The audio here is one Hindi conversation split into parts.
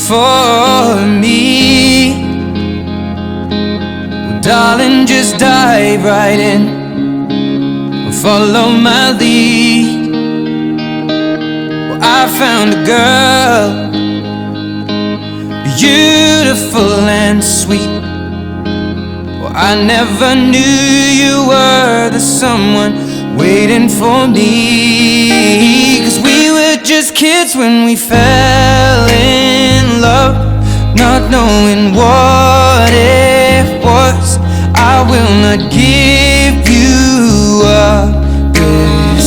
for me. Well, darling, just dive right in, follow my lead. Well, I found a girl, beautiful and sweet. Well, I never knew you were the someone waiting for me. 'Cause we were just kids when we fell in love, not knowing what it was. I will not give you up this.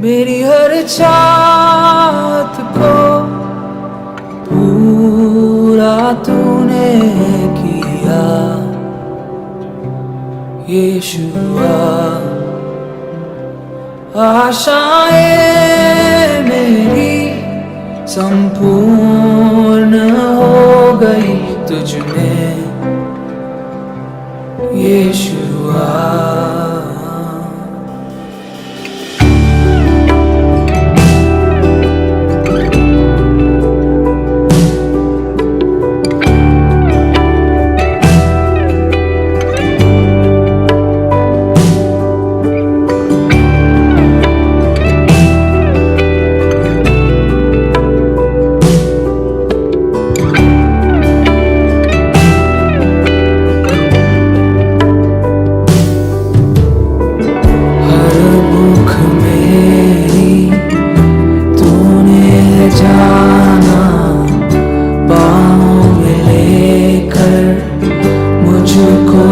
मेरी हर चाहत को पूरा तूने किया यीशुआ। आशाएं मेरी संपूर्ण हो गई तुझ में यीशुआ।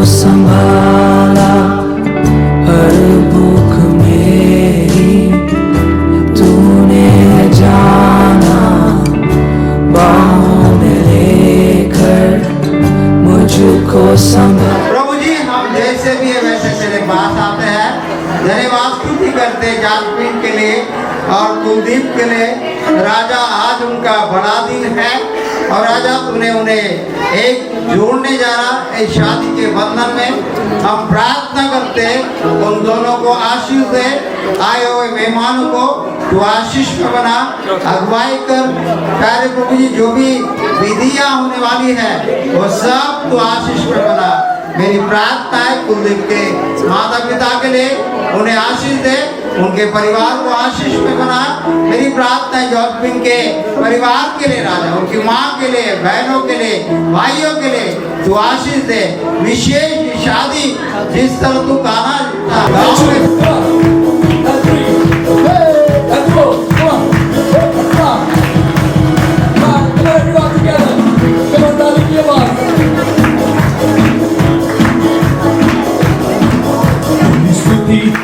संभाला हर भूख मेरी तूने जाना, बाहों में लेकर मुझको संभाला। प्रभु जी, हम जैसे भी है वैसे तेरे पास आते हैं, धन्यवाद स्तुति करते जासमीन के लिए और कुलदीप के लिए। राजा, आज उनका बड़ा दिन है और राजा तूने उन्हें एक जोड़ने जा रहा इस शादी के बंधन में। हम प्रार्थना करते हैं उन दोनों को आशीष दे, आए हुए मेहमानों को तू आशीष में बना, अगुवाई कर। प्यारे प्रभु जी, जो भी विधियां होने वाली है वो सब तू आशीष में बना। मेरी प्रार्थना है कुलदीप के माता पिता के लिए, उन्हें आशीष दे, उनके परिवार को आशीष में बना। मेरी प्रार्थना है जॉसमिन के परिवार के लिए राजा, उनकी माँ के लिए, बहनों के लिए, भाइयों के लिए तू आशीष दे। विशेष शादी जिस तरह तू गाना गाँव में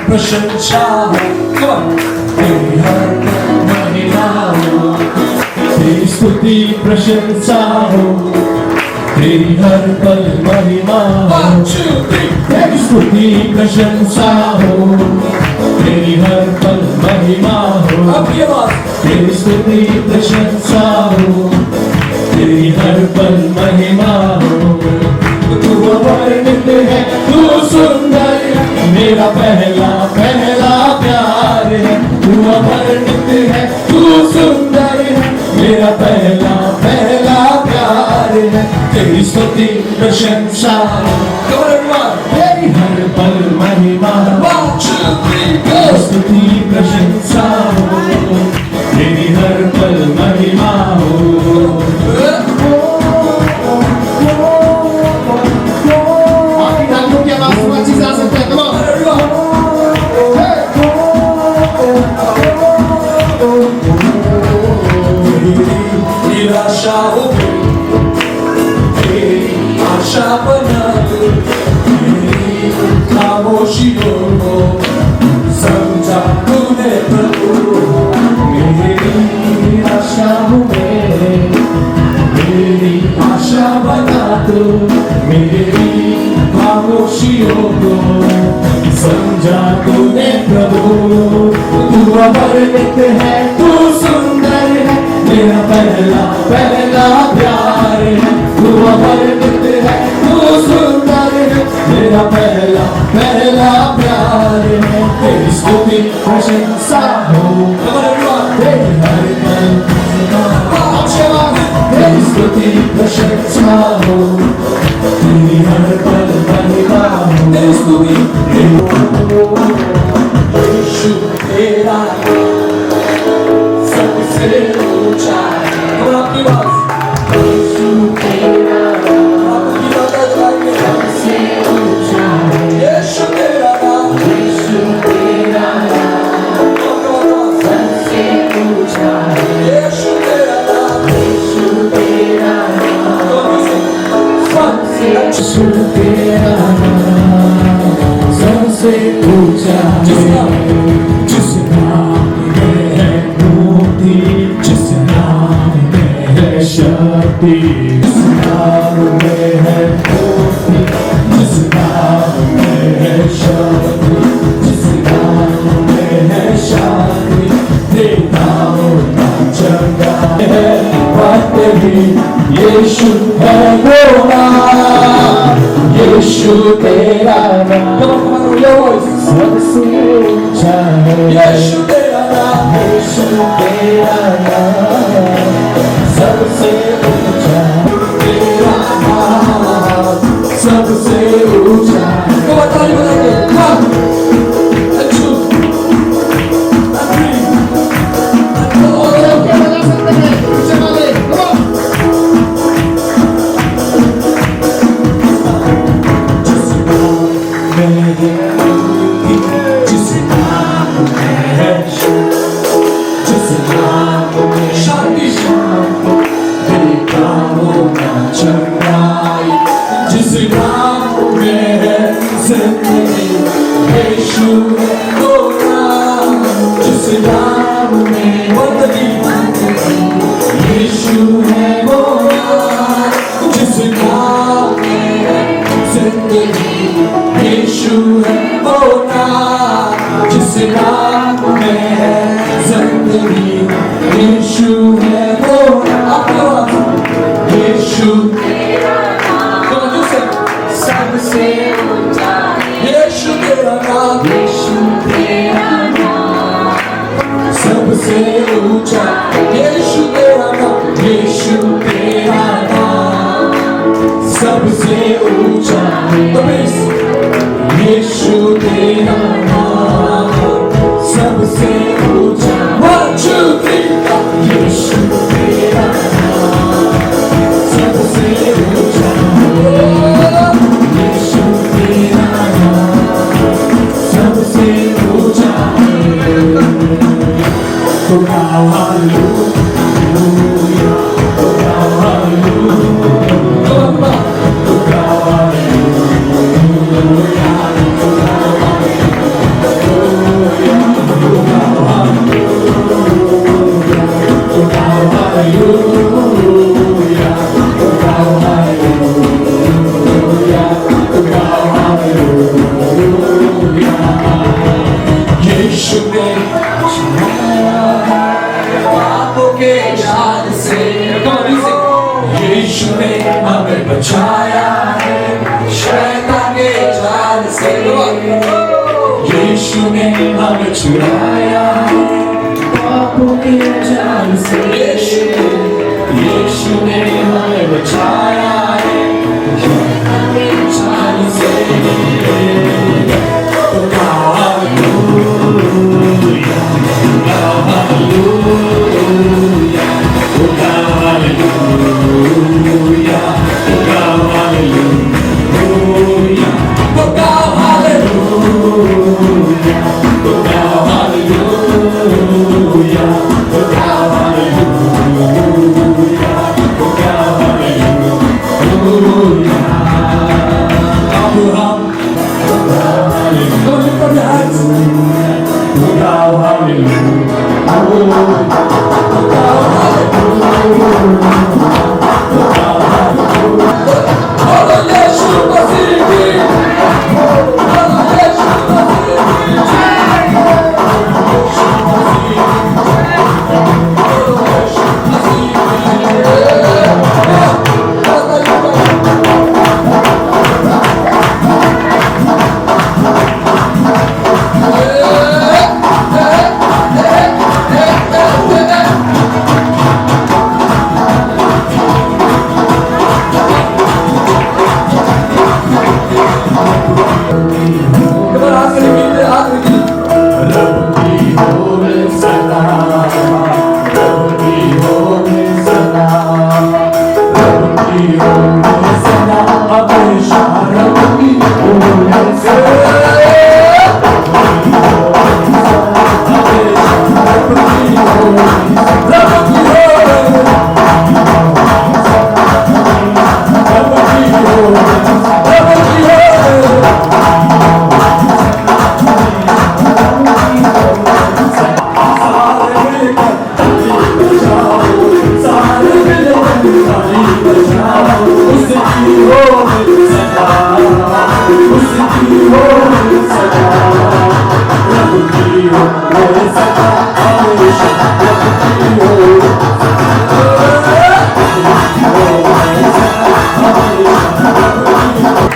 प्रशंसा हो, तेरी हर महिमा हो, तेरी स्तुति प्रशंसा हो, तेरी हर पल महिमा हो, तेरी स्तुति प्रशंसा हो, तेरी हर पल महिमा हो, तेरी स्तुति प्रशंसा हो, तेरी हर पल महिमा हो। तू वर्णित है, तू सुंदर है, मेरा पहला पहला प्यार है। तू वर्णित है, तू सुंदर है, मेरा पहला पहला प्यार है। तेरी स्तुति प्रशंसा, तेरी हर पल महिमा, स्तुति प्रशंसा हो, तेरी हर पल महिमा हो। निराशा हो तेरी आशा बना दो, मेरी खामोशियों को समझा तूने प्रभु। मेरी निराशा हो मेरी आशा बना दो, मेरी खामोशियों को समझा तूने प्रभु। तू अवर्णित है, तू सुंदर है, मेरा पहला पहला प्यार है। तू अवर्णित है, तू सुंदर है, मेरा पहला पहला प्यार है। तेरी स्तुति प्रशंसा हो तेरी हर पल तेरी स्तुति प्रशंसा हो तेरी हर पल महिमा हो तेरी स्तुति यीशु तेरा सबसे ऊंचा है। और आपकी बात यीशु तेरा आपकी बात लगाइए सबसे ऊंचा है। यीशु तेरा नाम यीशु तेरा नाम सबसे ऊंचा है। यीशु तेरा नाम यीशु तेरा नाम सबसे तेरा नाम सबसे ऊंचा है। जिस नाम में है मुक्ति जिस नाम में है शक्ति जिस नाम में है मुक्ति जिस नाम में है शक्ति जिस नाम में है शांति देवताओं का चंगा है बात भी यीशु है वो नाम यीशु तेरा नाम सबसे ऊंचा है। यीशु तेरा नाम यीशु तेरा नाम सबसे ऊंचा तेरा नाम सबसे ऊंचा। तो बताइए बताइए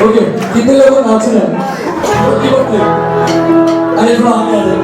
ओके, कितने लोग नाच रहे हैं? बोलते बोलते अरे थोड़ा आगे आ जाए।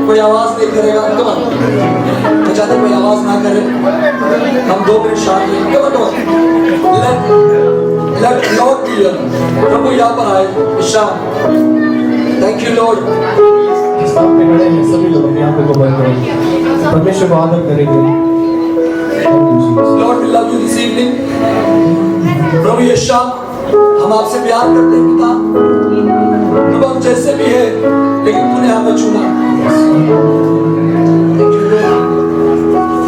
कोई आवाज नहीं करेगा, तो चाहते कोई आवाज ना करे, हम 2 मिनट शांत हैं। लेट लॉर्ड बी हियर, प्रभु यहाँ पर आए इस शाम। Thank you Lord. सामने खड़े हैं सभी लोग अपनी आंखों को बंद करें, परमेश्वर को आदर करेंगे। Lord we love you this evening. प्रभु ये शाम हम आपसे प्यार करते हैं पिता। प्रभु हम जैसे भी है लेकिन तूने हमें चुना।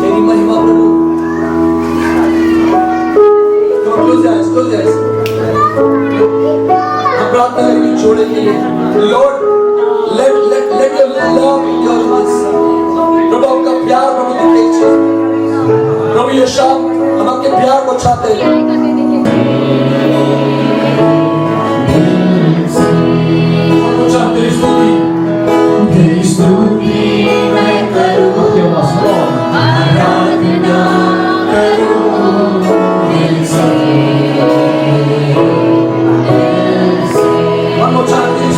तेरी महिमा प्रभु। Close your eyes. हम प्रार्थना करेंगे जोड़े के लिए। Lord let your love your us। प्रभु आपका प्यार प्रभु दिखे इस चीज। प्रभु ये शाम हम आपके प्यार को चाहते हैं। हम चाहते हैं स्तुति मैं करूं, आराधना करूं दिल से। हम चाहते हैं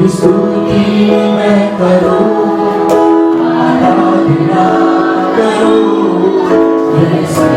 स्तुति मैं करूं, आराधना करूं दिल से।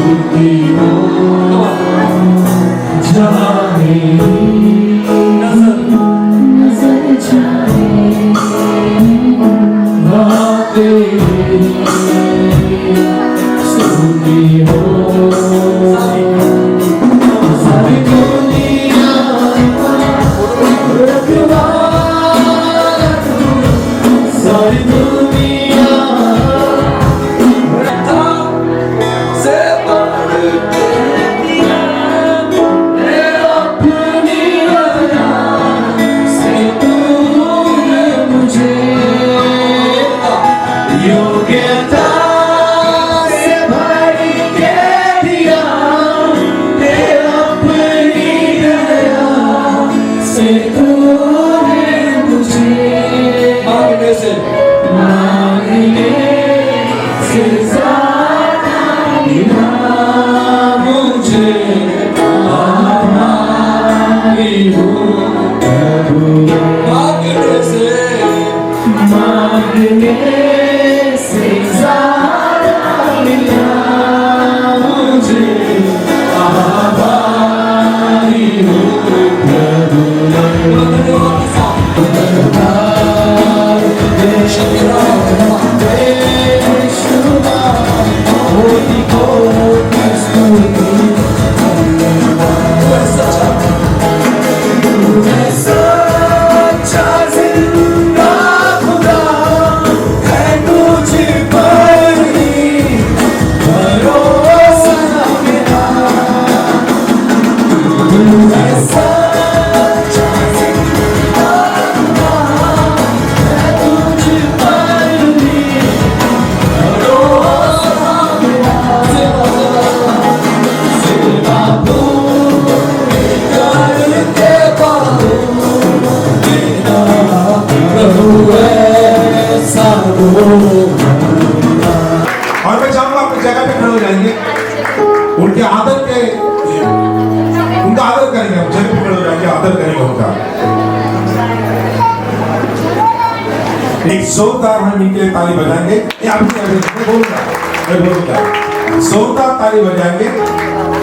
स्तुति हो जाने नजर जाए वहाँ तेरी स्तुति हो सारी दुनिया सारी दुनिया से बढ़ के अपनी वजह से तूने मुझे योग्यता से भर के दिया तेरा अपनी दया से तूने मुझे मांगने से ज्यादा मिला मुझे आभारी हूँ प्रभु मांगने से मांगने से ज्यादा मिला मुझे आभारी हूँ प्रभु सच्चा जिंदा खुदा है तुझ पर ही भरोसा मेरा सच्चा जिंदा खुदा है तुझ पर ही भरोसा मेरा सेवा पूरी करके पाऊं तेरा प्रभु ऐसा हो और मैं चाहूंगा अपनी जगह पे खड़े हो जाएंगे उनके आदर के उनका आदर करेंगे हम जगह पे खड़े हो जाएंगे आदर करेंगे उनका एक जोरदार हम इनके लिए ताली बजाएंगे मैं बोलूंगा जोरदार ताली बजाएंगे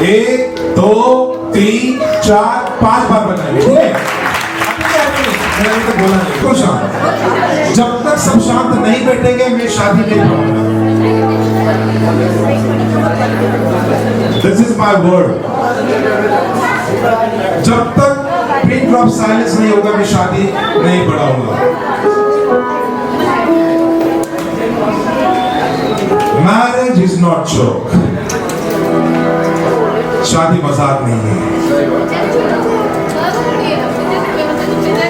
1 2 3 4 5 बार बजाएंगे ठीक है मैंने अभी तक बोला नहीं क्यों शांत जब तक सब शांत नहीं बैठेंगे मैं शादी नहीं करूंगा This is my word. जब तक पिन ड्रॉप साइलेंस नहीं होगा मैं शादी नहीं बढ़ाऊंगा मैरिज इज नॉट जोक शादी मजाक नहीं है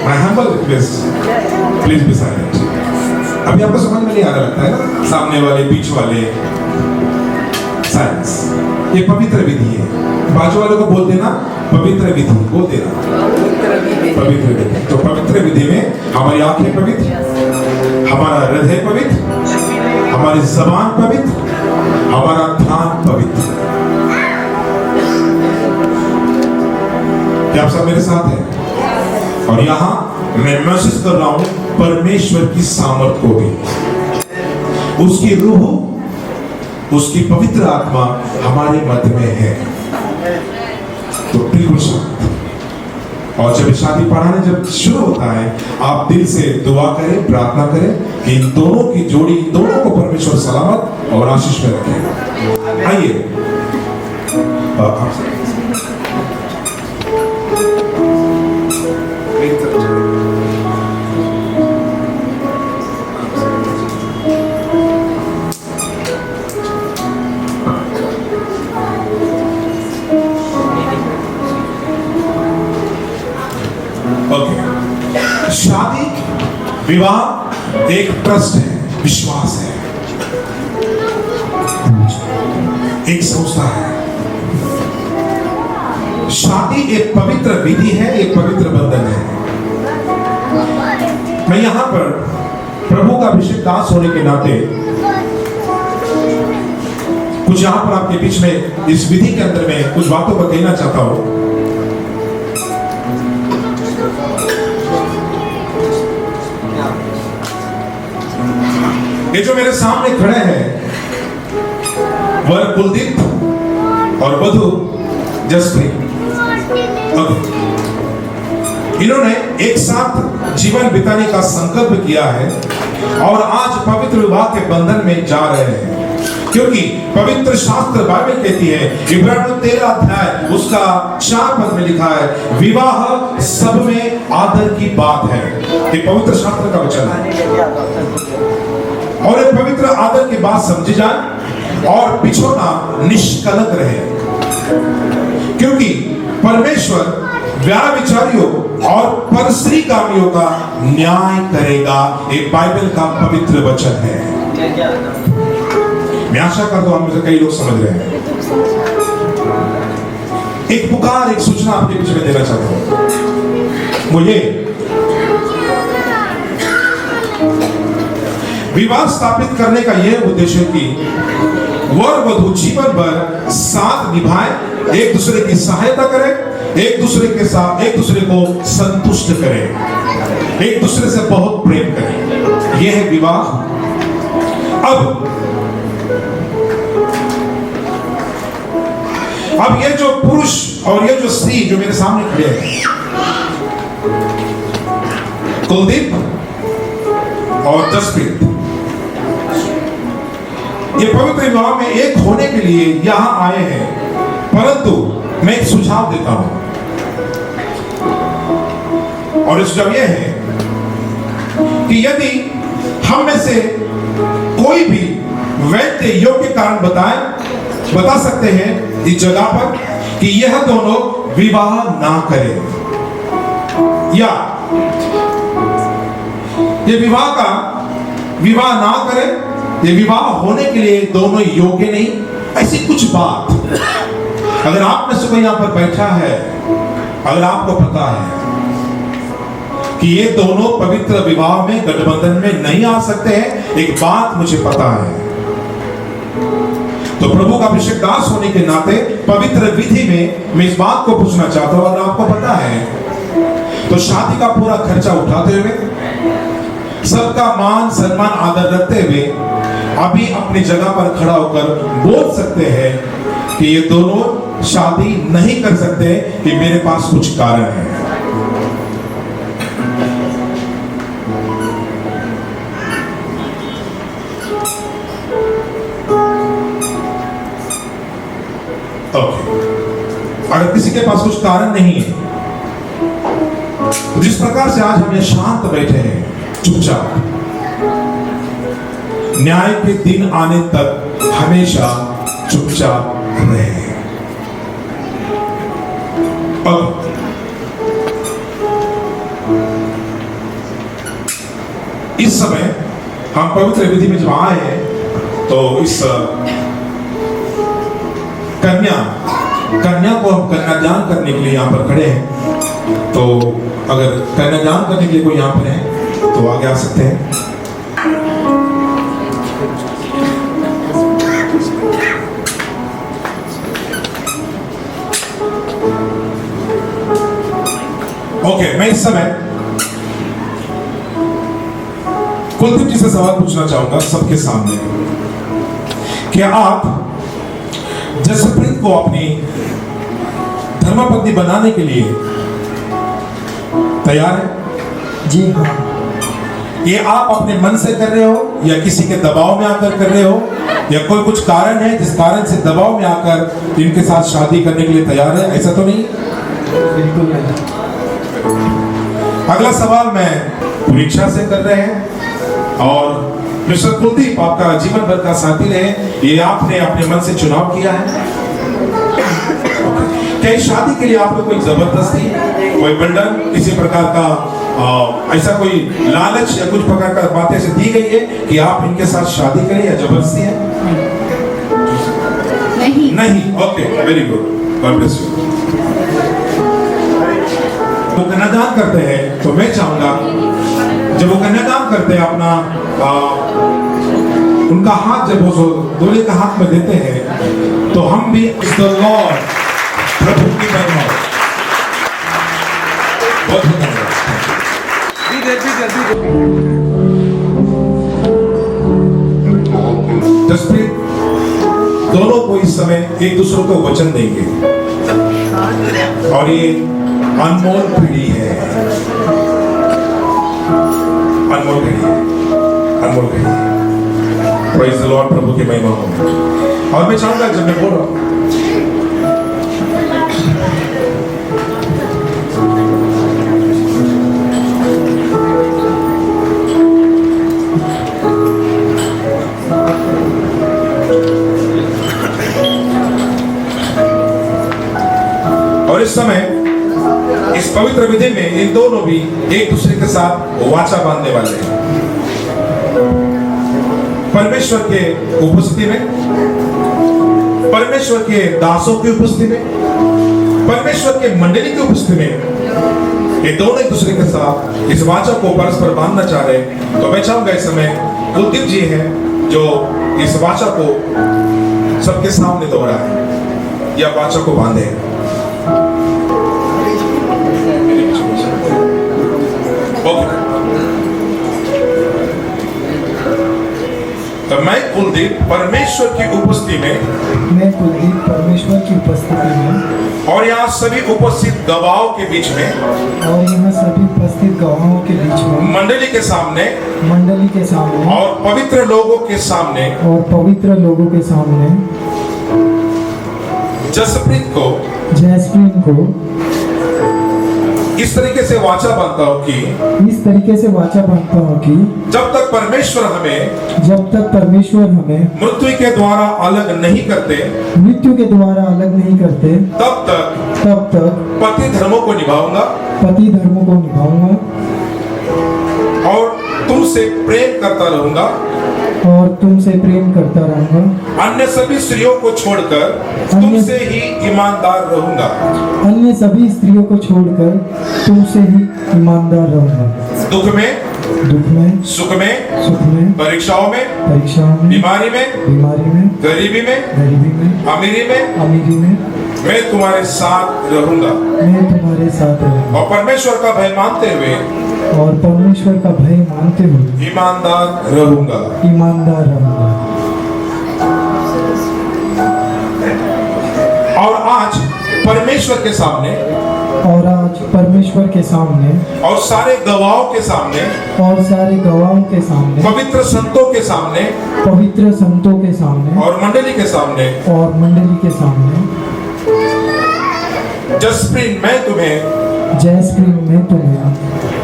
My humble request, please be silent. अभी आपको समझ में नहीं आ रहा लगता है ना सामने वाले बीच वाले साइलेंस ये पवित्र विधि है बाजू वालों को बोल देना पवित्र विधि बोल देना पवित्र विधि तो पवित्र विधि में हमारी आंखें पवित्र हमारा हृदय पवित्र हमारी जबान पवित्र हमारा ध्यान पवित्र क्या आप सब मेरे साथ हैं और यहाँ मैं महसूस कर रहा हूं परमेश्वर की सामर्थ को भी उसकी रूह उसकी पवित्र आत्मा हमारे मध्य में है तो बिल्कुल शांत और जब शादी पढ़ाने जब शुरू होता है आप दिल से दुआ करें प्रार्थना करें कि इन दोनों की जोड़ी इन दोनों को परमेश्वर सलामत और आशीष में रखे आइए शादी विवाह एक ट्रस्ट है विश्वास है एक संस्था है शादी एक पवित्र विधि है एक पवित्र बंधन है मैं यहां पर प्रभु का अभिषेक दास होने के नाते कुछ यहां पर आपके बीच में इस विधि के अंदर में कुछ बातों को कहना चाहता हूं ये जो मेरे सामने खड़े हैं वर कुलदीप और वधू जसप्रीत। इन्होंने एक साथ जीवन बिताने का संकल्प किया है और आज पवित्र विवाह के बंधन में जा रहे हैं, क्योंकि पवित्र शास्त्र बाइबल कहती है, इब्रानियों 13 अध्याय उसका 4 पद में लिखा है, विवाह सब में आदर की बात है। ये पवित्र शास्त्र का वचन है और ये पवित्र आदर की बात समझी जाए और बिछोना निष्कलंक रहे, क्योंकि परमेश्वर व्याभिचारियों और परस्त्रीकामियों का न्याय करेगा। ये बाइबल का पवित्र वचन है। मैं आशा करता हूं हम में से कई लोग समझ रहे हैं। एक पुकार, एक सूचना आपके बीच में देना चाहता हूं। मुझे विवाह स्थापित करने का यह उद्देश्य है कि वर वधू जीवन भर साथ निभाए, एक दूसरे की सहायता करें, एक दूसरे के साथ एक दूसरे को संतुष्ट करें, एक दूसरे से बहुत प्रेम करें। यह है विवाह। अब ये जो पुरुष और ये जो स्त्री जो मेरे सामने खड़े हैं, कुलदीप और जसप्रीत, ये पवित्र विवाह में एक होने के लिए यहां आए हैं। परंतु मैं एक सुझाव देता हूं और सुझाव यह है कि यदि हम में से कोई भी वैध योग्य कारण बता सकते हैं इस जगह पर कि यह दोनों विवाह ना करें, या ये विवाह ना करें, ये विवाह होने के लिए दोनों योग्य नहीं, ऐसी कुछ बात अगर आप में से कोई यहां पर बैठा है, अगर आपको पता है कि ये दोनों पवित्र विवाह में गठबंधन में नहीं आ सकते हैं, एक बात मुझे पता है, तो प्रभु का अभिषेक दास होने के नाते पवित्र विधि में मैं इस बात को पूछना चाहता हूं, अगर आपको पता है तो शादी का पूरा खर्चा उठाते हुए, सबका मान सम्मान आदर रखते हुए अभी अपनी जगह पर खड़ा होकर बोल सकते हैं कि ये दोनों शादी नहीं कर सकते कि मेरे पास कुछ कारण है। अगर किसी के पास कुछ कारण नहीं है, तो जिस प्रकार से आज हम ये शांत बैठे हैं, चुपचाप, न्याय के दिन आने तक हमेशा चुपचाप रहे। अब इस समय हम पवित्र विधि में जब आए हैं, तो इस कन्या को हम कन्यादान करने के लिए यहाँ पर खड़े हैं। तो अगर कन्यादान करने के लिए कोई यहाँ पर है तो आगे आ सकते हैं। ओके, मैं इस समय कुलदीप जी से सवाल पूछना चाहूंगा सबके सामने, क्या आप जसप्रीत को अपनी धर्मपत्नी बनाने के लिए तैयार है? जी हाँ। ये आप अपने मन से कर रहे हो या किसी के दबाव में आकर कर रहे हो, या कोई कुछ कारण है जिस कारण से दबाव में आकर इनके साथ शादी करने के लिए तैयार है? ऐसा तो नहीं? बिल्कुल नहीं। अगला सवाल मैं पूरी इच्छा से कर रहे हैं और मिस्टर कुलदीप आपका जीवन भर का साथी रहे, ये आपने अपने मन से चुनाव किया है। क्या इस शादी के लिए आपको कोई जबरदस्ती, कोई बंधन, किसी प्रकार का ऐसा कोई लालच या कुछ प्रकार का बातें से दी गई है कि आप इनके साथ शादी करें, या जबरदस्ती है? नहीं। Okay, very good, God bless you. वो कन्यादान करते हैं तो मैं चाहूंगा जब वो कन्यादान करते हैं अपना उनका हाथ जब वो दूल्हे का हाथ में देते हैं तो हम भी द लॉर्ड प्रभु की महिमा। बहुत धन्यवाद। जसप्रीत, दोनों को इस समय एक दूसरे को वचन देंगे और ये अनमोल पीढ़ी है, अनमोल पीढ़ी है, अनमोल पीढ़ी है। प्रेज़ द लॉर्ड, प्रभु की महिमा हो। और मैं चाहूंगा जब मैं बोल रहा हूं और इस समय इस पवित्र विधि में इन दोनों भी एक दूसरे के साथ वाचा बांधने वाले हैं। परमेश्वर के उपस्थिति में, परमेश्वर के दासों की उपस्थिति में, परमेश्वर के मंडली की उपस्थिति में ये दोनों एक दूसरे के साथ इस वाचा को परस्पर बांधना चाह रहे हैं। तो मैं चाहूंगा इस समय कुलदीप जी हैं जो इस वाचा को सबके सामने दोहरा है या वाचा को बांधे। तो मैं कुलदीप परमेश्वर की उपस्थिति में, मैं कुलदीप परमेश्वर की उपस्थिति में और यहाँ सभी उपस्थित गवाहों के बीच में, और यहाँ सभी उपस्थित गवाहों के बीच में, मंडली के सामने मंडली के सामने और पवित्र लोगों के सामने, और पवित्र लोगों के सामने जसप्रीत को जैस्प्रीन को इस तरीके से वाचा बांधता हूँ कि इस तरीके से वाचा बांधता हूँ कि जब तक परमेश्वर हमें मृत्यु के द्वारा अलग नहीं करते, मृत्यु के द्वारा अलग नहीं करते, तब तक पति धर्मों को निभाऊंगा पति धर्मों को निभाऊंगा और तुमसे प्रेम करता रहूंगा, और तुमसे प्रेम करता रहूंगा, अन्य सभी स्त्रियों को छोड़कर तुमसे ही ईमानदार रहूंगा, अन्य सभी स्त्रियों को छोड़कर तुमसे ही ईमानदार रहूंगा, दुख में सुख में परीक्षाओं में बीमारी में गरीबी में अमीरी में मैं तुम्हारे साथ रहूंगा और परमेश्वर का भय मानते हुए ईमानदार रहूंगा। और आज परमेश्वर के सामने और सारे गवाहों के सामने पवित्र संतों के सामने और मंडली के सामने जसप्रीत मैं तुम्हें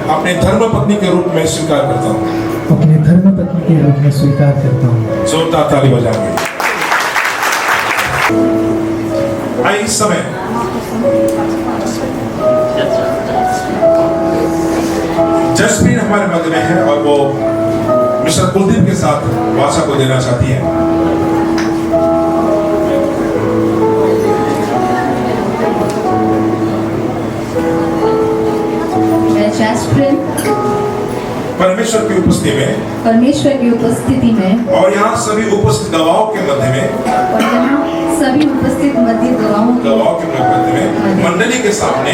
अपने धर्मपत्नी के रूप में स्वीकार करता हूँ। जोरदार ताली बजाएंगे। आइए इस समय जसप्रीत हमारे मध्य में है और वो मिस्टर कुलदीप के साथ वाचा को देना चाहती है। परमेश्वर की उपस्थिति में और यहाँ सभी उपस्थित गवाहों के मध्य में गवाहों के मध्य में मंडली के सामने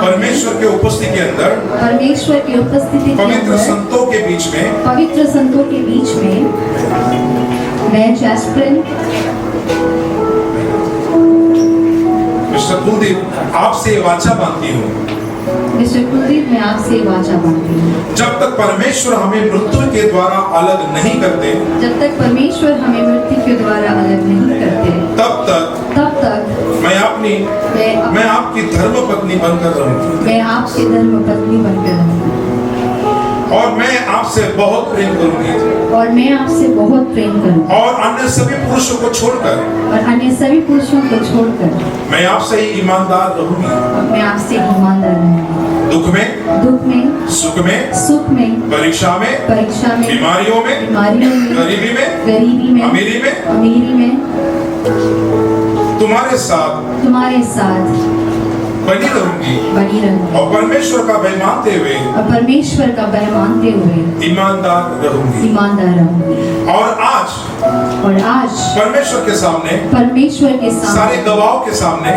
परमेश्वर के उपस्थिति के अंदर पवित्र संतों के बीच में मैं जैस्प्रिन मिस्टर कुलदीप आपसे वाचा बांधती हूँ। मिस्टर कुलदीप मैं आपसे वाचा बांधती हूँ। जब तक परमेश्वर हमें मृत्यु के द्वारा अलग नहीं करते, तब तक मैं आपकी धर्मपत्नी बनकर रहूंगी। और मैं आपसे बहुत प्रेम करूंगी। और अन्य सभी पुरुषों को छोड़कर मैं आपसे ही ईमानदार रहूंगी। दुख में सुख में परीक्षा में बीमारियों में गरीबी में अमीरी में तुम्हारे साथ बनी रहूंगी और परमेश्वर का भय मानते हुए ईमानदार रहूंगी। और आज परमेश्वर के सामने सारे गवाहों के सामने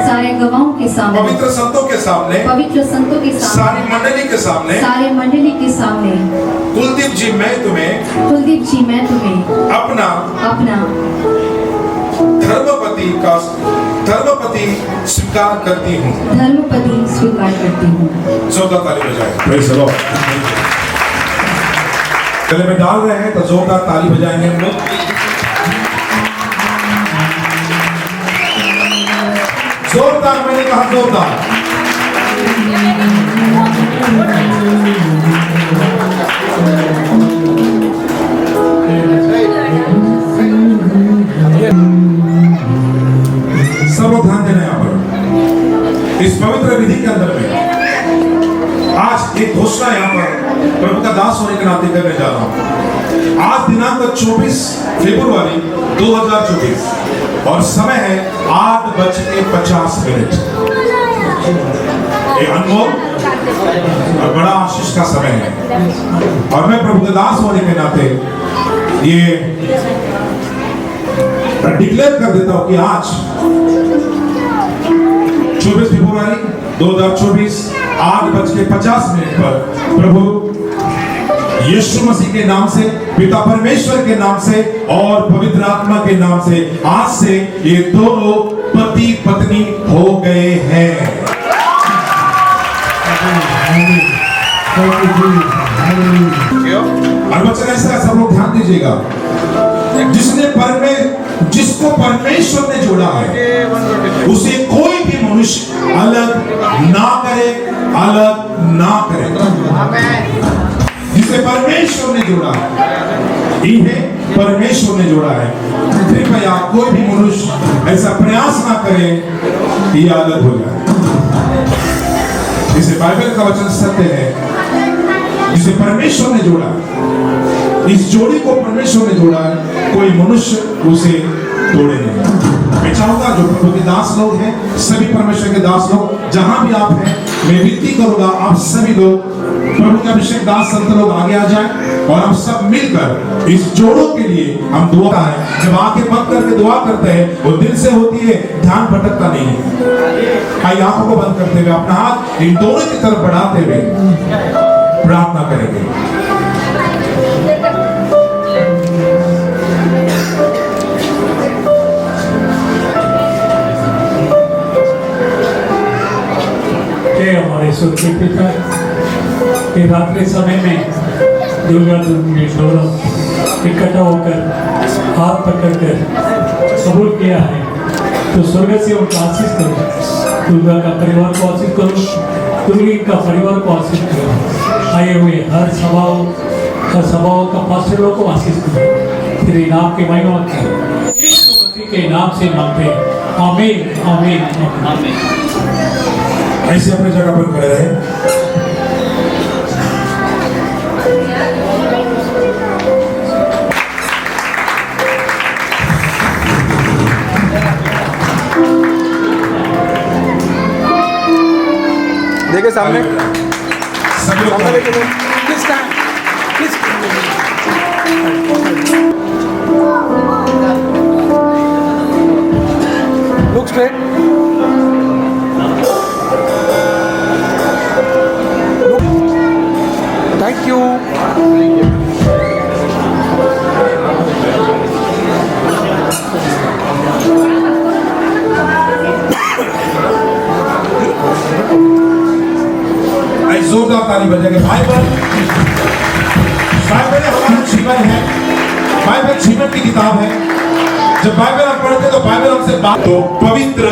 पवित्र संतों के सामने सारी मंडली के सामने कुलदीप जी मैं तुम्हें अपना धर्मपति स्वीकार करती हूँ। धर्मपति स्वीकार करती हूँ। जोरदार ताली बजाएं। Praise the Lord। गले में डाल रहे हैं तो जोरदार ताली बजाएंगे हम लोग। जोरदार, मैंने कहा जोरदार। सब लोग ध्यान देना यहाँ पर इस पवित्र विधि के अंदर में आज एक घोषणा यहाँ पर प्रभु का दास होने के नाते करने जा रहा हूँ। आज दिनांक 24 फरवरी 2024 और समय है 8:50। ये अनमोल और बड़ा आशीष का समय है और मैं प्रभु का दास होने के नाते ये डिक्लेयर कर देता हूं कि आज 24 फरवरी 2024 8:50 पर प्रभु यीशु मसीह के नाम से, पिता परमेश्वर के नाम से और पवित्र आत्मा के नाम से आज से ये दोनों पति पत्नी हो गए हैं। और बच्चा ऐसा सब लोग ध्यान दीजिएगा, जिसको परमेश्वर ने जोड़ा है उसे कोई भी मनुष्य अलग ना करे, अलग ना करे। जिसे परमेश्वर ने जोड़ा है, इन्हें परमेश्वर ने जोड़ा है। कृपया कोई भी मनुष्य ऐसा प्रयास ना करे कि यह अलग हो जाए। जिसे बाइबल का वचन सत्य है, जिसे परमेश्वर ने जोड़ा, इस जोड़ी को परमेश्वर ने जोड़ा है, कोई मनुष्य उसे तोड़े नहीं। मैं चाहूंगा जो प्रभु के दास लोग हैं, सभी परमेश्वर के दास लोग जहां भी आप हैं, मैं विनती करूंगा आप सभी लोग प्रभु के अभिषेक दास संत लोग आगे आ जाएं और हम सब मिलकर इस जोड़ों के लिए हम दुआ है। जब आंखें बंद करके दुआ करते हैं वो दिल से होती है, ध्यान भटकता नहीं है। आइए आंखों को बंद करते हुए अपना हाथ इन दोनों की तरफ बढ़ाते हुए प्रार्थना करेंगे। हमारे स्वर्गीय पिता के रात्रि समय में दुर्गा के गौरव इकट्ठा होकर हाथ पकड़कर कबूल किया है, तो स्वर्ग से उनका आशीष करो। दुर्गा का परिवार को आशीष करो, दुर्गी का परिवार को आशीष करो। आए हुए हर सभाओं का पास्टरों को आशीष करो। तेरे नाम के महिमा के नाम से मांगते हैं, आमीन आमीन आमीन। ऐसे अपनी जगह पर खड़े रहे। देखिए सामने सभी लोग लुक स्ट्रेट। Thank you. जोरदार ताली बजाएंगे। बाइबल हमारा जीवन है, बाइबल जीवन की किताब है। जब बाइबल हम पढ़ते तो बाइबल हमसे बात, तो पवित्र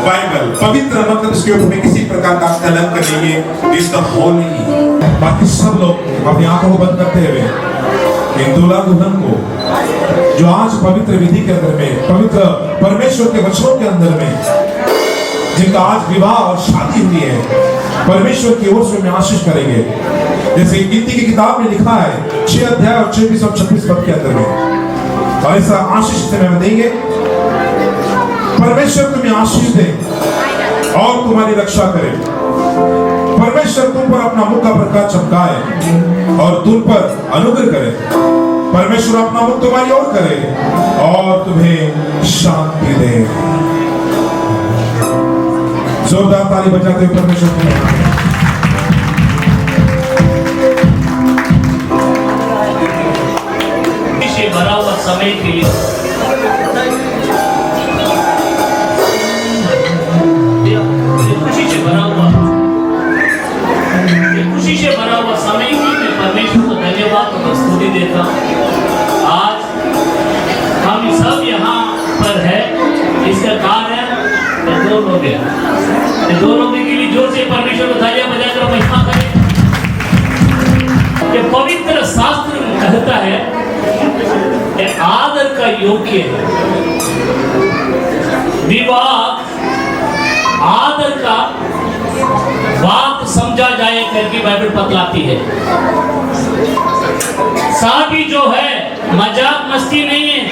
बाइबल, पवित्र मतलब इसके ऊपर में किसी प्रकार का कलंक नहीं है, इज द होली। बाकी सब लोग अपनी आंखों को बंद करते हुए इन दूल्हा दुल्हन को जो आज पवित्र विधि के अंदर में, पवित्र परमेश्वर के वचनों के अंदर में जिनका आज विवाह और शादी हुई है, परमेश्वर की ओर से में आशीष करेंगे। जैसे गिनती की किताब में लिखा है 6 अध्याय और 24 और 26 पद के अंदर में, और ऐसा आशीष से में देंगे। परमेश्वर तुम्हें आशीष दे और तुम्हारी रक्षा करे। परमेश्वर तुम पर अपना मुख का प्रकाश चमकाए और तुम पर अनुग्रह करे। परमेश्वर अपना मुख तुम्हारी ओर करे और तुम्हें शांति दे। जोरदार ताली बजाते हुए परमेश्वर को से भरा हुआ समय के लिए दो लोग हैं, ये दो लोगों के लिए जोर से परमेश्वर को तालियां बजाकर महिमा करें। ये पवित्र शास्त्र कहता है ये आदर का योग्य है। विवाह आदर का बात समझा जाए करके बाइबल बतलाती है। शादी जो है मजाक मस्ती नहीं है,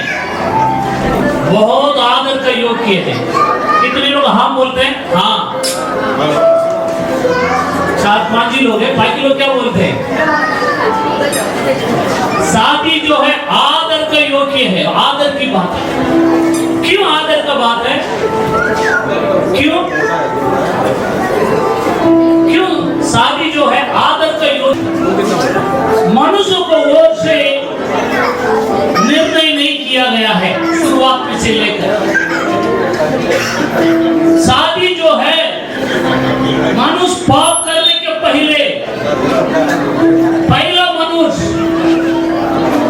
बहुत आदर का योग्य है। कितने लोग हाँ बोलते हैं? हाँ, 4-5 ही लोग हैं, बाकी लोग क्या बोलते हैं? शादी जो है आदर का योग्य है, आदर की बात है। क्यों आदर का बात है? क्यों क्यों शादी जो है आदर का योग्य? मनुष्य को ओर से निर्णय नहीं किया गया है शुरुआत में से लेकर। शादी जो है मनुष्य पाप करने के पहले पहला मनुष्य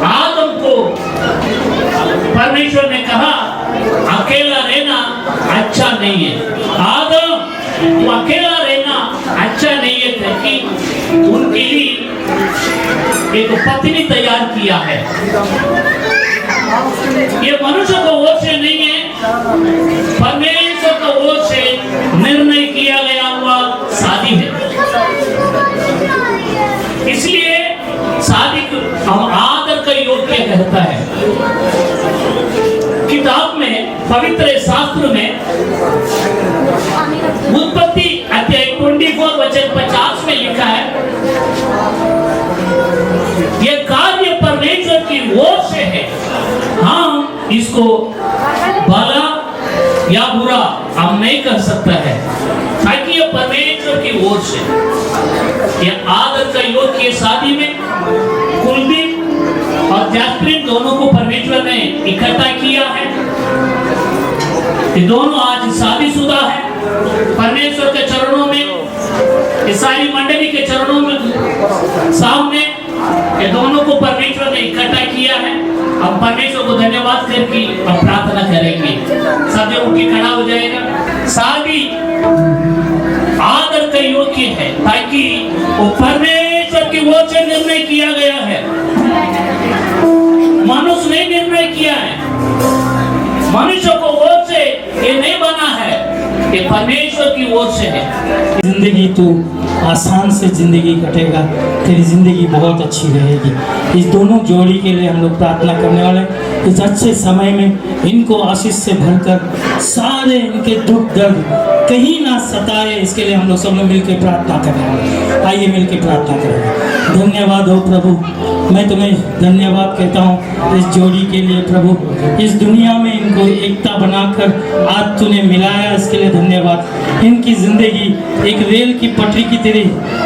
आदम को परमेश्वर ने कहा अकेला रहना अच्छा नहीं है। आदम तू अकेला रहना अच्छा नहीं है क्योंकि उनके लिए एक पत्नी तैयार किया है। ये मनुष्य को ओर से नहीं है, परमेश्वर को ओर से निर्णय किया गया हुआ शादी है। इसलिए शादी को हम आदर का योग्य कहता है। किताब में पवित्र शास्त्र में उत्पत्ति अध्याय 24 वचन 50 में लिखा है ये कार्य परमेश्वर की ओर से है, हम इसको भला या बुरा हम नहीं कर सकता है, ताकि ये परमेश्वर की ओर से। ये आदर का योग्य शादी में कुलदीप और जैस्मिन दोनों को परमेश्वर ने इकट्ठा किया है। ये दोनों आज शादीशुदा है। परमेश्वर के चरणों में, इस सारी मंडली के चरणों में सामने ये दोनों को परमेश्वर ने इकट्ठा किया है। हम परमेश्वर को धन्यवाद करके अब प्रार्थना करेंगे। सब जब उनकी खड़ा हो जाएगा। शादी आदर का योग्य है ताकि वो परमेश्वर की ओर से निर्णय किया गया है, मनुष्य ने निर्णय किया है। मनुष्य को ओर से ये नहीं बना है, ये परमेश्वर की ओर से है। जिंदगी तू आसान से जिंदगी कटेगा, तेरी जिंदगी बहुत अच्छी रहेगी। इस दोनों जोड़ी के लिए हम लोग प्रार्थना करने वाले हैं। इस अच्छे समय में इनको आशीष से भरकर सारे इनके दुख दर्द कहीं ना सताए, इसके लिए हम लोग सब लोग मिलकर प्रार्थना करने वाले। आइए मिलकर प्रार्थना करें। धन्यवाद हो प्रभु, मैं तुम्हें धन्यवाद कहता हूँ इस जोड़ी के लिए प्रभु। इस दुनिया में इनको एकता बनाकर आज तूने मिलाया, इसके लिए धन्यवाद। इनकी जिंदगी एक रेल की पटरी की तरह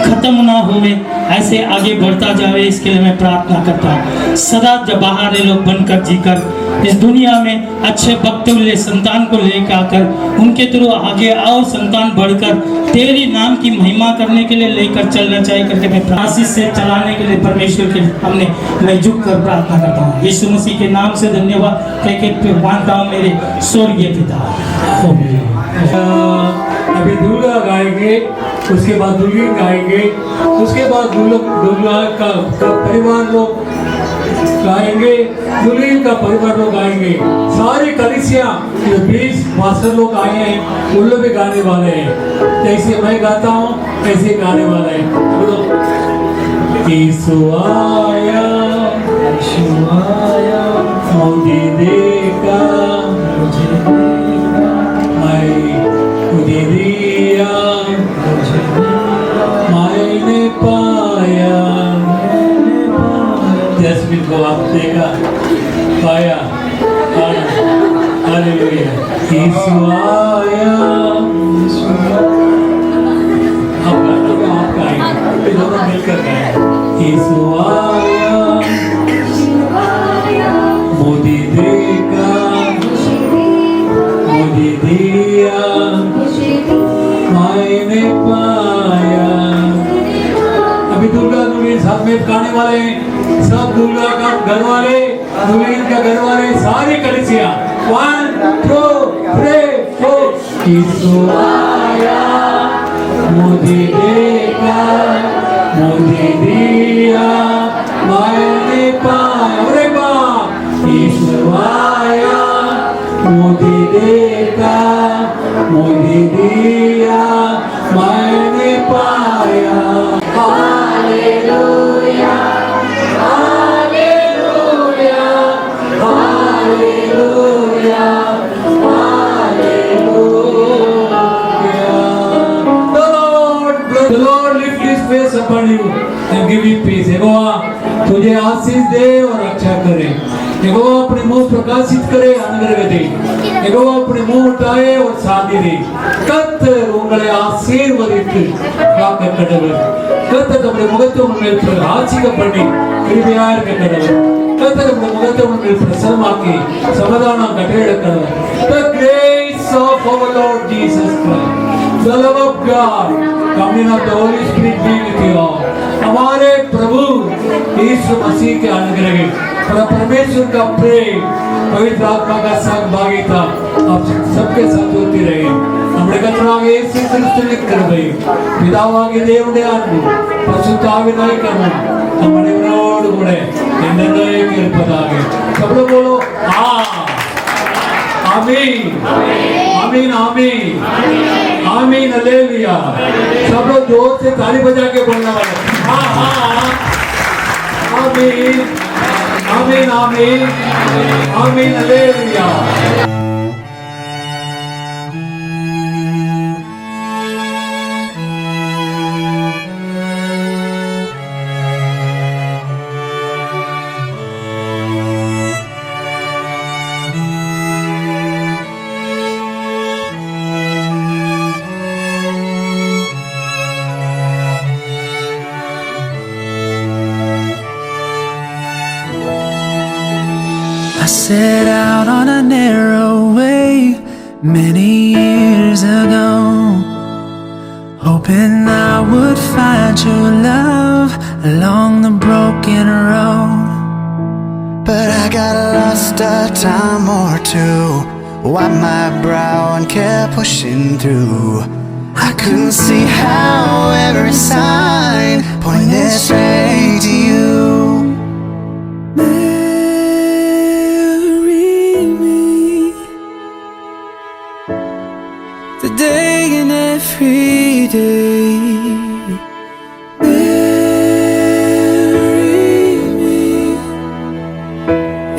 खत्म ना होवे, ऐसे आगे बढ़ता जावे, इसके लिए मैं प्रार्थना करता हूँ। सदा जब बाहर लोग बनकर जीकर इस दुनिया में अच्छे बख्तुल्य संतान को लेकर आकर उनके थ्रू आगे आओ, संतान बढ़कर तेरी नाम की महिमा करने के लिए लेकर चलना चाहिए करके मैं आशीष से चलाने के लिए परमेश्वर के हमने मैं झुक कर प्रार्थना करता हूँ। यीशु मसीह के नाम से धन्यवाद कहकर मानता हूँ मेरे स्वर्गीय पिता। अभी दूल्हा गाएंगे, उसके बाद दुल्हन गाएंगे, उसके बाद दूल्हा का परिवार लोग गाएंगे, दुल्हन का परिवार लोग गाएंगे। सारी कलीसियां जो 20 मास्टर लोग आए हैं उन लोग भी गाने वाले हैं। जैसे मैं गाता हूँ ऐसे गाने वाले हैं। यीशु आया, यीशु आया, मुझे देखा, मुझे दिया, मैंने पाया। जैस्मिन को आप देखा, पाया, हालेलुया। यीशु आया, आप गाएंगे, दोनों मिलकर गाएंगे। यीशु आया, मुझे देखा, मुझे दिया, मैंने पाया। अभी दुल्हा दुल्हन साथ में गाने वाले हैं। सब दुल्हा का घर वाले, दुल्हन का घर वाले, सारी कलीसिया 1 2 3 4 यीशु आया मुझे देखा मुझे दिया मैंने पाया अरे बाप यीशु आया मुझे देखा मुझे दिया मैंने पाया hallelujah hallelujah hallelujah The Lord lift His face upon you and give you peace. यहोवा तुझे आशीष दे और रक्षा करे। यहोवा अपने मुंह प्रकाशित करे अनुग्रह दे। यहोवा अपने मुंह उठाए और शांति दे। கர்த்தர் உங்களை ஆசீர்வதித்து காக்க கடவர். கர்த்தர் தம்முடைய முகத்தை உங்கள் மேல் பிரகாசிக்க பண்ணி கிருபையா இருக்க கடவர். கர்த்தர் தம்முடைய முகத்தை உங்கள் மேல் பிரசன்னமாக்கி சமாதானம் கட்டளையிட கடவர். The grace of our Lord Jesus Christ, the love of God, communion of the Holy Spirit be with you all. हमारे प्रभु यीशु मसीह के अनुग्रह परमेश्वर का प्रेम पवित्र आत्मा का सहभागिता आप सबके साथ होती रहे. നമ്മുടെ കർത്താവായ യേശു ക്രിസ്തുവിന്റെ കൃപയും പിതാവായ ദൈവത്തിന്റെ അൻപും പരിശുദ്ധാത്മാവിന്റെ ഐക്യവും നമ്മുടെ ഇവരോടുകൂടെ എന്നേക്കും ഇരുപ്പതാകെ. सब लोग बोलो आमीन आमीन आमीन आमीन हालेलुया. सब लोग जोर से ताली बजा के बोलने वाले आमीन आमीन आमीन आमीन hallelujah. I set out on a narrow way many years ago, hoping I would find true love along the broken road. But I got lost a time or two, wiped my brow and kept pushing through. I couldn't see how every sign pointed straight to you. Today and every day, marry me.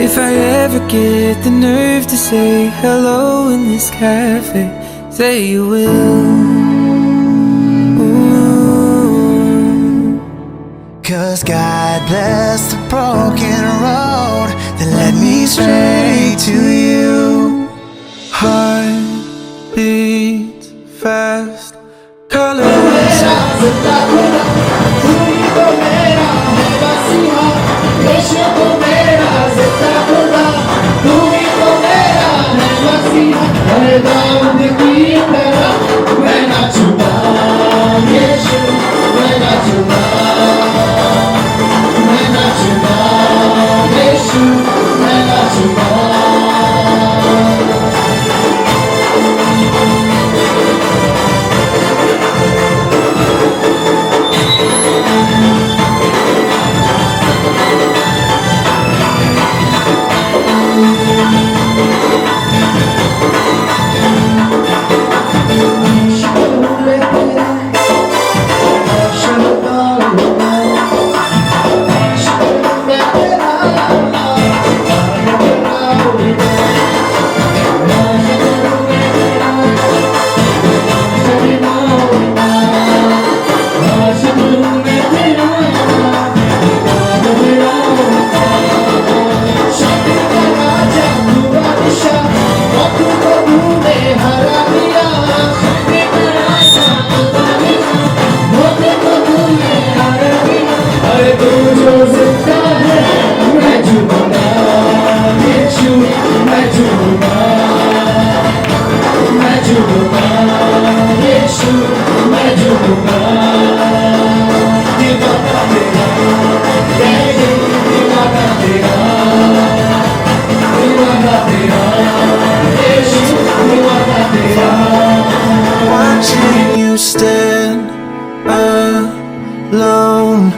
If I ever get the nerve to say hello in this cafe, say you will. Ooh. 'Cause God bless the broken road that led me straight to you. Heart beats fast, colors. stand alone.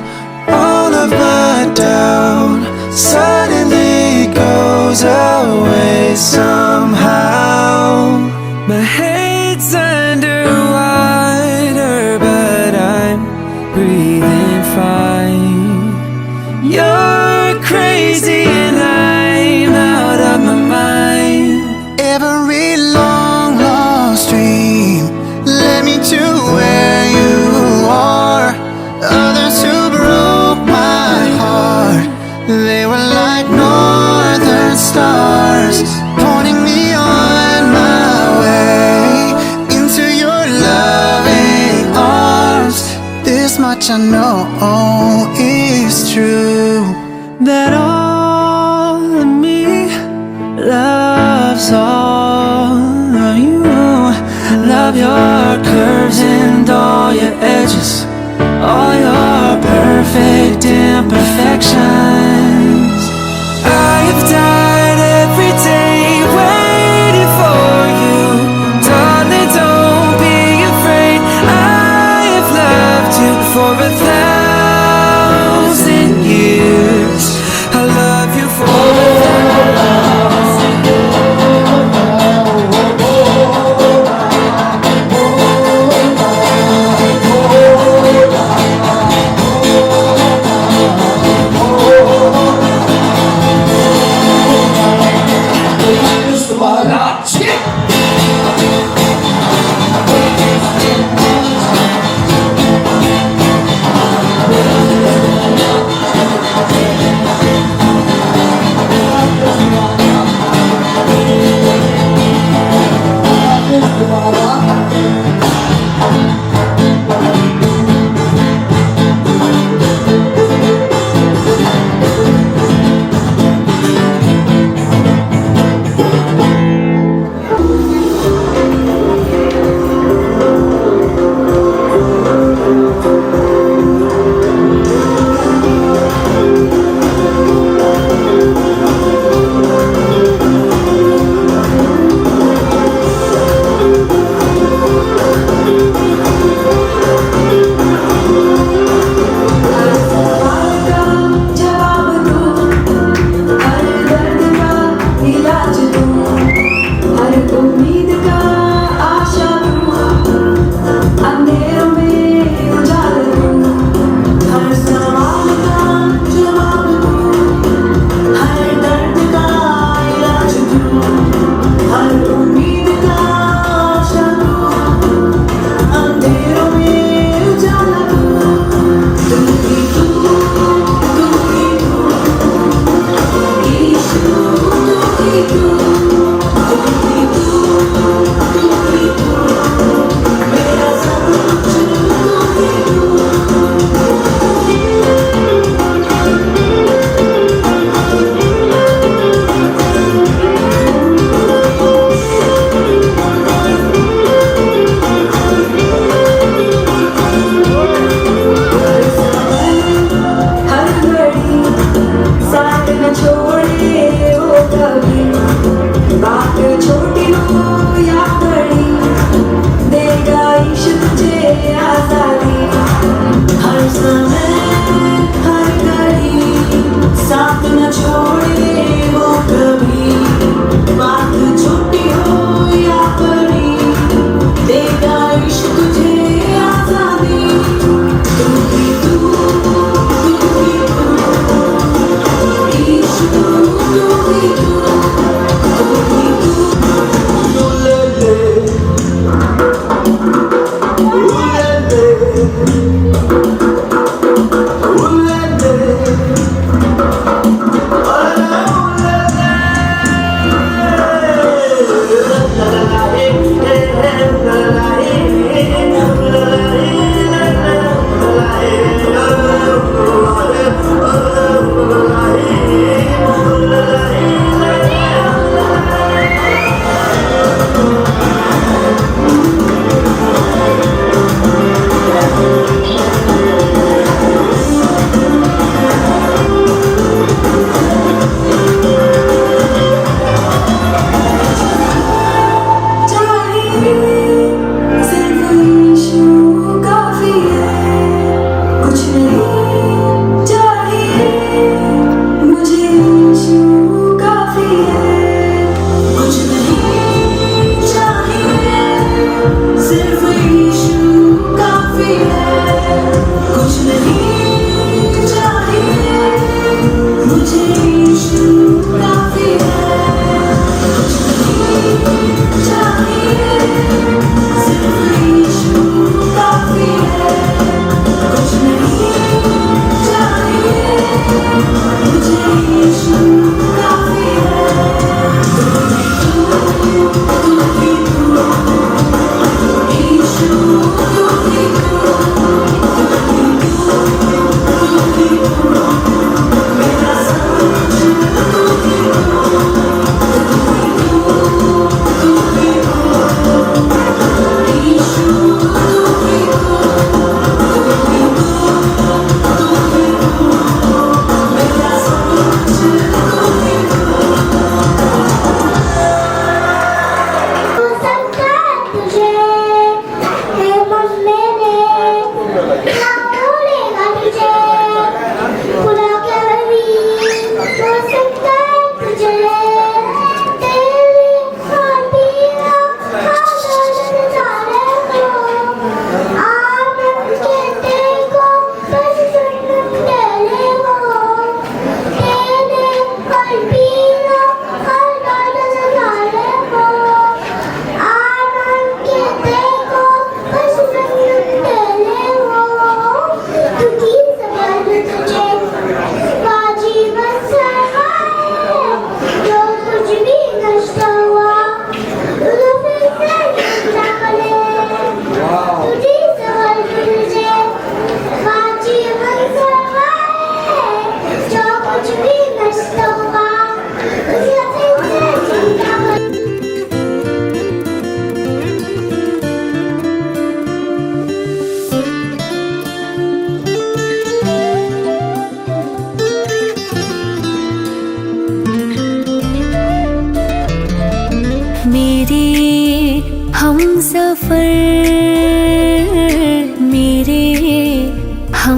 All of my doubt suddenly goes away somehow. My head's underwater, but I'm breathing fine. You're crazy and I'm out of my mind. Every long lost dream led me to where you are. Others who broke my heart, they were like northern stars, pointing me on my way into your loving arms. This much I know is true, that all of me loves all of you. Love your curves and all your edges, all your perfect imperfections. I have died every day waiting for you. Darling, don't be afraid. I have loved you for 1,000 years. I love you for 1,000 years.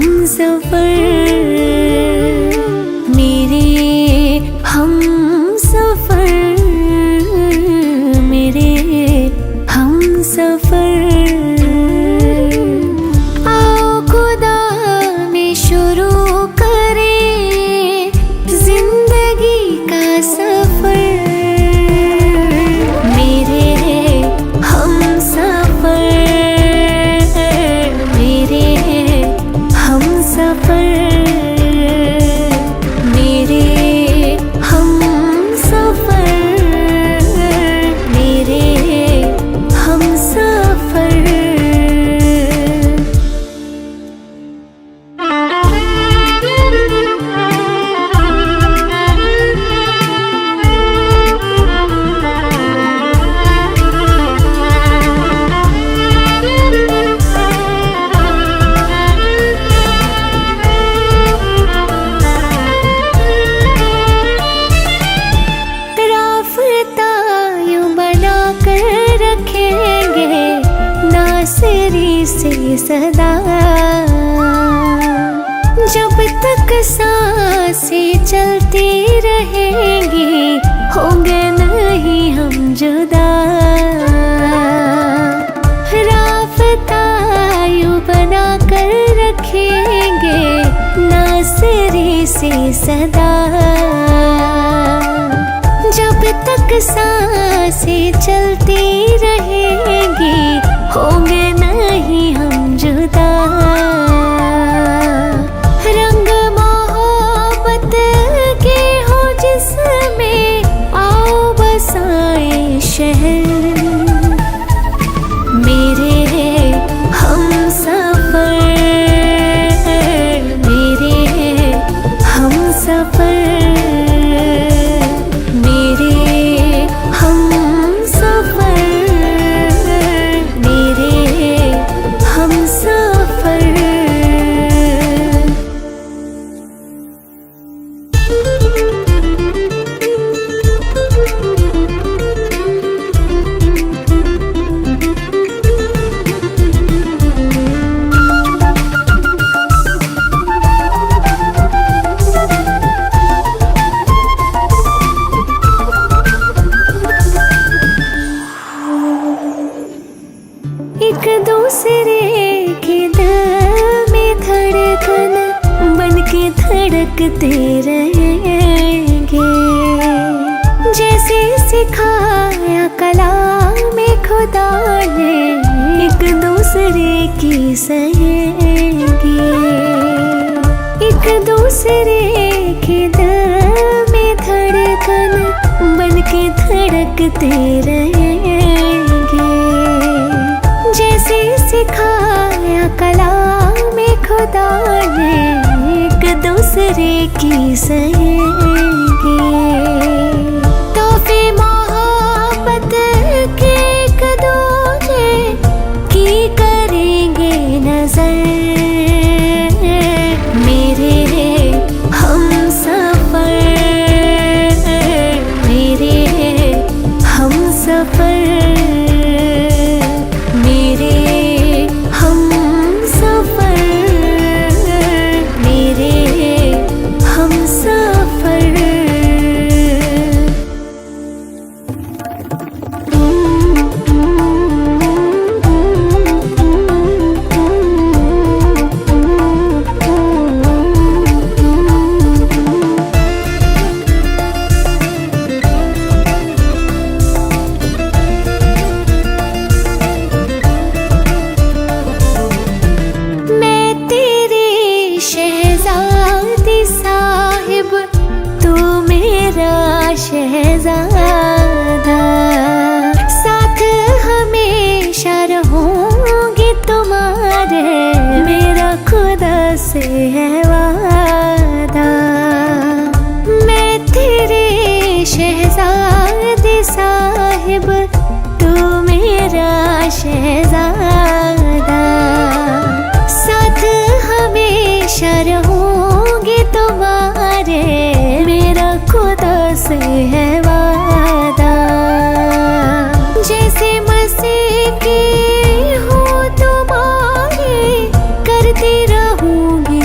हम सफर, मेरे हम सफर, मेरे हम सफर। आओ खुदा में शुरू करें जिंदगी का सफर, मेरे हम सफर, मेरे हम सफर, मेरे हम सफर, मेरे हम सफर। राफ़ता यूं बना कर रखेंगे नासिरी से सदा, जब तक सांसें चलती रहेंगी होंगे नहीं हम जुदा। राफ़ता यूं बना कर रखेंगे नासिरी से सदा, जब तक सांसें चलती रहेंगी होंगे नहीं हम जुदा। रंग मोहब्बत के हो जिसमें आओ बसाए शहर, मेरे हम सफर, मेरे हम सफर, मेरे हम सफर, मेरे हम सफर। एक दूसरे के दिल में धड़कन बन के धड़कते रहेंगे, जैसे सिखाया कलाम में खुदा ने एक दूसरे की सहेंगे। एक दूसरे के दिल में धड़कन बन के धड़कते रहेंगे, जैसे सिखाया कलाम में खुदा ने एक दूसरे की सहेंगे। तोहफे मोहब्बत के एक दूजे की करेंगे नजर, मेरे हम सफर, मेरे हम सफर, मेरे हम सफर, मेरे हम सफर। मैं तेरी शहजादी साहिब, तू मेरा शहजादा, साथ हमेशा रहूंगी तुम्हारे, मेरा खुदा से है वादा। मैं तेरी शहजादी साहिब, तू मेरा शहजादा, साथ हमेशा रहूंगी तुम्हारे, मेरा खुदा से है वादा। जैसे मसीह की हूँ तुम्हारी, करती रहूंगी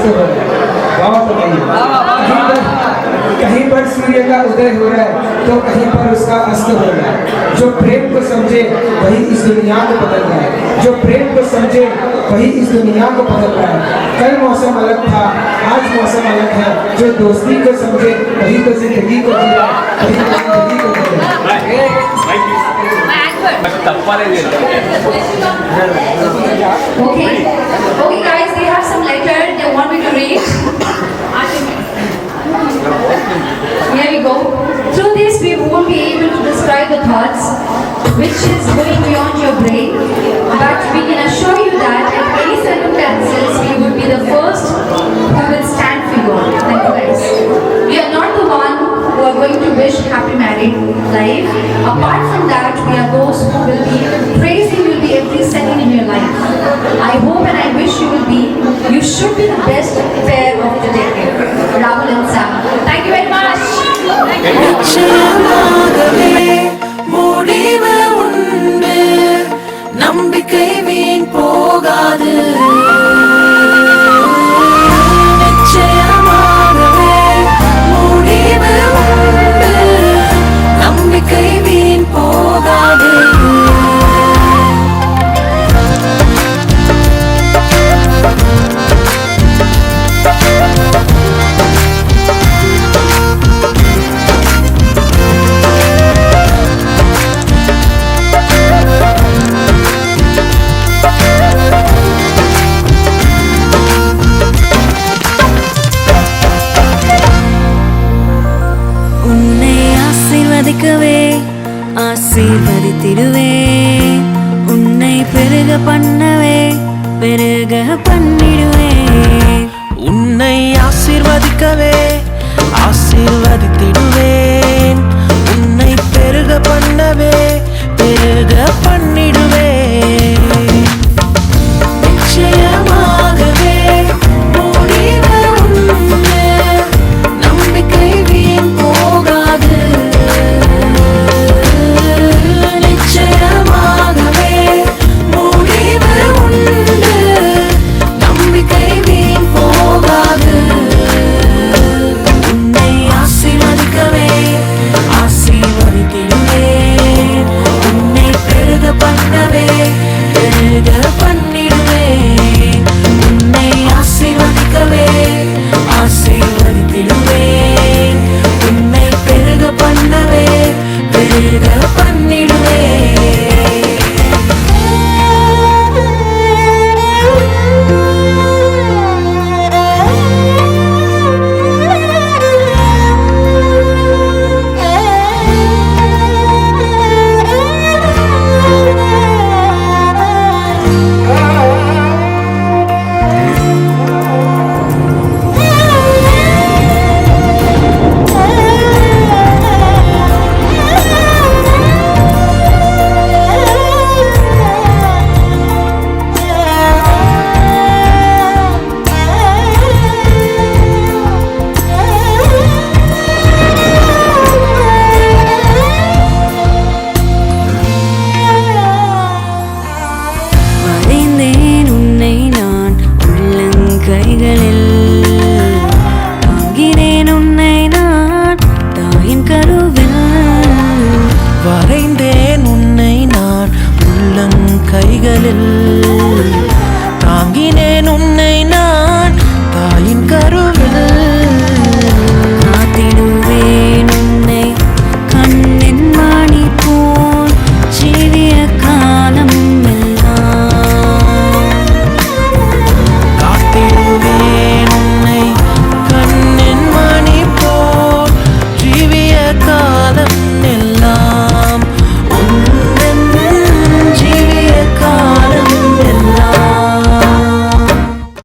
अस्त हो रहा है। बहुत कहीं पर सूर्य का उदय हो रहा है तो कहीं पर उसका अस्त हो रहा है। जो प्रेम को समझे वही इस दुनिया को बदल रहा है। जो प्रेम को समझे वही इस दुनिया को बदल रहा है। कल मौसम अलग था, आज मौसम अलग है। जो दोस्ती को समझे वही तो जिंदगी को जी रहा है, वही तो जिंदगी को जी रहा है। Okay, guys, they have some letter they want me to read. Here we go. Through this, we won't be able to describe the thoughts which is going beyond your brain, but we can assure you that at any circumstances, we would be the first who will stand for you. Thank you, guys. We are not the one who are going to wish happy married life. Apart from that, we are those who will be praising you every second in your life. I hope and I wish you will be. You should be the best pair of the decade. Rahul and Sam. Thank you very much. முடிவு உண்டு, நம்பிக்கை வீண் போகாது. நிச்சயமாகவே முடிவு உண்டு, நம்பிக்கை வீண் போகாது. ஆசீர்வதித்திடுவே, உன்னை பெருக பண்ணவே பெருக பண்ணிடுவே. உன்னை ஆசீர்வதிக்கவே ஆசீர்வதித்திடுவேன், உன்னை பெருக பண்ணவே பெருக பண்ணிடுவேன். நிச்சயமாகவே முடிவு உண்டு, நம்பிக்கை வீண் போகாது. நிச்சயமாகவே முடிவு உண்டு, நம்பிக்கை வீண் போகாது. உன்னை ஆசீர்வதிக்கவே ஆசீர்வதித்திடுவேன், உன்னை பெருக பண்ணவே பெருக பண்ணிடுவேன். உன்னை ஆசீர்வதிக்கவே ஆசீர்வதித்திடுவேன்,